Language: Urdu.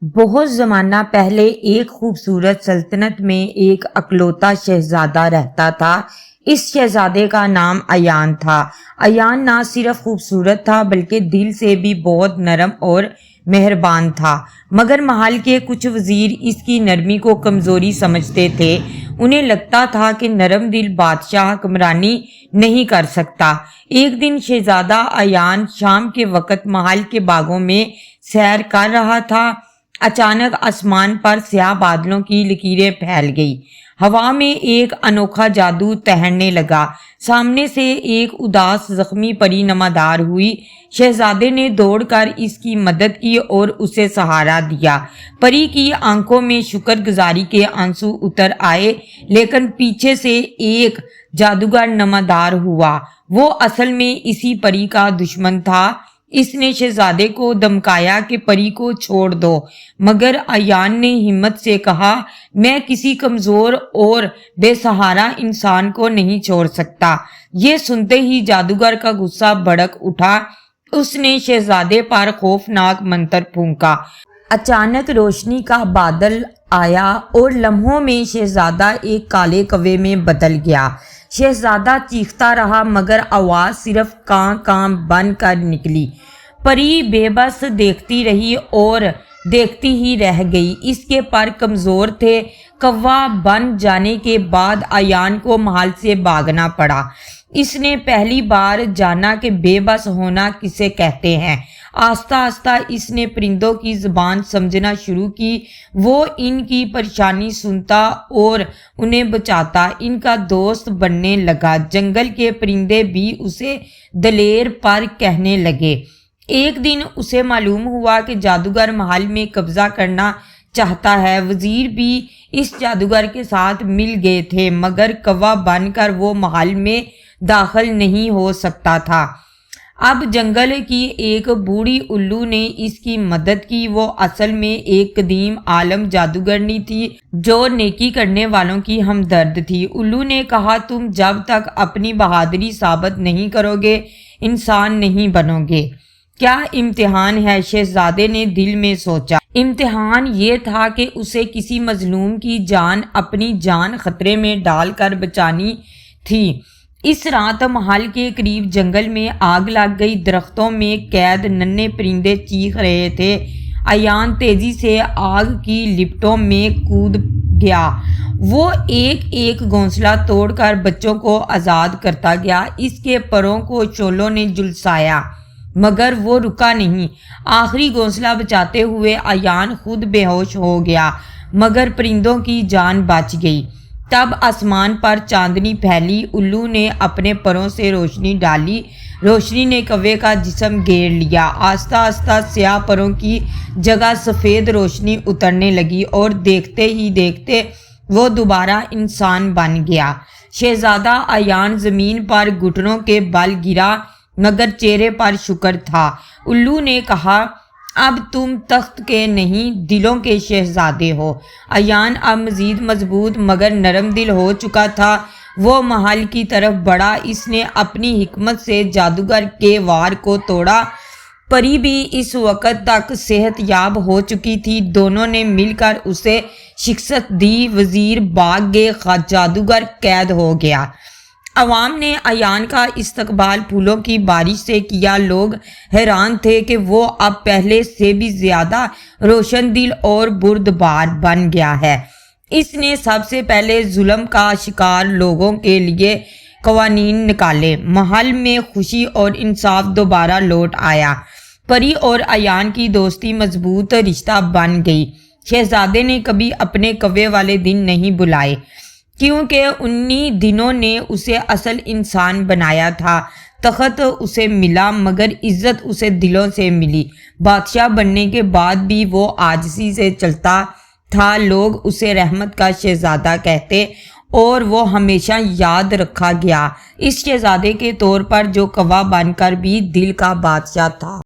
بہت زمانہ پہلے ایک خوبصورت سلطنت میں ایک اکلوتا شہزادہ رہتا تھا۔ اس شہزادے کا نام ایان تھا۔ ایان نہ صرف خوبصورت تھا بلکہ دل سے بھی بہت نرم اور مہربان تھا، مگر محل کے کچھ وزیر اس کی نرمی کو کمزوری سمجھتے تھے۔ انہیں لگتا تھا کہ نرم دل بادشاہ حکمرانی نہیں کر سکتا۔ ایک دن شہزادہ ایان شام کے وقت محل کے باغوں میں سیر کر رہا تھا۔ اچانک آسمان پر سیاہ بادلوں کی لکیریں پھیل گئی۔ ہوا میں ایک انوکھا جادو تہرنے لگا۔ سامنے سے ایک اداس زخمی پری نمودار ہوئی۔ شہزادے نے دوڑ کر اس کی مدد کی اور اسے سہارا دیا۔ پری کی آنکھوں میں شکر گزاری کے آنسو اتر آئے، لیکن پیچھے سے ایک جادوگر نمودار ہوا۔ وہ اصل میں اسی پری کا دشمن تھا۔ اس نے شہزادے کو دھمکایا کہ پری کو چھوڑ دو، مگر ایان نے ہمت سے کہا، میں کسی کمزور اور بے سہارا انسان کو نہیں چھوڑ سکتا۔ یہ سنتے ہی جادوگر کا غصہ بھڑک اٹھا۔ اس نے شہزادے پر خوفناک منتر پھونکا۔ اچانک روشنی کا بادل آیا اور لمحوں میں شہزادہ ایک کالے کوے میں بدل گیا۔ شہزادہ چیختا رہا مگر آواز صرف کاں کاں بن کر نکلی۔ پری بے بس دیکھتی رہی اور دیکھتی ہی رہ گئی۔ اس کے پر کمزور تھے۔ کوا بن جانے کے بعد ایان کو محل سے بھاگنا پڑا۔ اس نے پہلی بار جانا کہ بے بس ہونا کسے کہتے ہیں۔ آہستہ آہستہ اس نے پرندوں کی زبان سمجھنا شروع کی۔ وہ ان کی پریشانی سنتا اور انہیں بچاتا، ان کا دوست بننے لگا۔ جنگل کے پرندے بھی اسے دلیر پر کہنے لگے۔ ایک دن اسے معلوم ہوا کہ جادوگر محل میں قبضہ کرنا چاہتا ہے۔ وزیر بھی اس جادوگر کے ساتھ مل گئے تھے، مگر کوا بن کر وہ محل میں داخل نہیں ہو سکتا تھا۔ اب جنگل کی ایک بوڑھی الو نے اس کی مدد کی۔ وہ اصل میں ایک قدیم عالم جادوگرنی تھی جو نیکی کرنے والوں کی ہمدرد تھی۔ الو نے کہا، تم جب تک اپنی بہادری ثابت نہیں کرو گے انسان نہیں بنو گے۔ کیا امتحان ہے، شہزادے نے دل میں سوچا۔ امتحان یہ تھا کہ اسے کسی مظلوم کی جان اپنی جان خطرے میں ڈال کر بچانی تھی۔ اس رات محل کے قریب جنگل میں آگ لگ گئی۔ درختوں میں قید ننھے پرندے چیخ رہے تھے۔ ایان تیزی سے آگ کی لپٹوں میں کود گیا۔ وہ ایک ایک گھونسلہ توڑ کر بچوں کو آزاد کرتا گیا۔ اس کے پروں کو شعلوں نے جھلسایا مگر وہ رکا نہیں۔ آخری گھونسلہ بچاتے ہوئے ایان خود بے ہوش ہو گیا، مگر پرندوں کی جان بچ گئی۔ تب آسمان پر چاندنی پھیلی۔ الو نے اپنے پروں سے روشنی ڈالی۔ روشنی نے کوے کا جسم گھیر لیا۔ آہستہ آہستہ سیاہ پروں کی جگہ سفید روشنی اترنے لگی اور دیکھتے ہی دیکھتے وہ دوبارہ انسان بن گیا۔ شہزادہ ایان زمین پر گھٹنوں کے بل گرا مگر چہرے پر شکر تھا۔ الو نے کہا، اب تم تخت کے نہیں دلوں کے شہزادے ہو۔ ایان اب مزید مضبوط مگر نرم دل ہو چکا تھا۔ وہ محل کی طرف بڑھا۔ اس نے اپنی حکمت سے جادوگر کے وار کو توڑا۔ پری بھی اس وقت تک صحت یاب ہو چکی تھی۔ دونوں نے مل کر اسے شکست دی۔ وزیر بھاگ گئے، جادوگر قید ہو گیا۔ عوام نے ایان کا استقبال پھولوں کی بارش سے کیا۔ لوگ حیران تھے کہ وہ اب پہلے سے بھی زیادہ روشن دل اور بردبار بن گیا ہے۔ اس نے سب سے پہلے ظلم کا شکار لوگوں کے لیے قوانین نکالے۔ محل میں خوشی اور انصاف دوبارہ لوٹ آیا۔ پری اور ایان کی دوستی مضبوط رشتہ بن گئی۔ شہزادے نے کبھی اپنے کوے والے دن نہیں بلائے، کیونکہ انہی دنوں نے اسے اصل انسان بنایا تھا۔ تخت اسے ملا مگر عزت اسے دلوں سے ملی۔ بادشاہ بننے کے بعد بھی وہ عاجزی سے چلتا تھا۔ لوگ اسے رحمت کا شہزادہ کہتے اور وہ ہمیشہ یاد رکھا گیا اس شہزادے کے طور پر جو کوا بن کر بھی دل کا بادشاہ تھا۔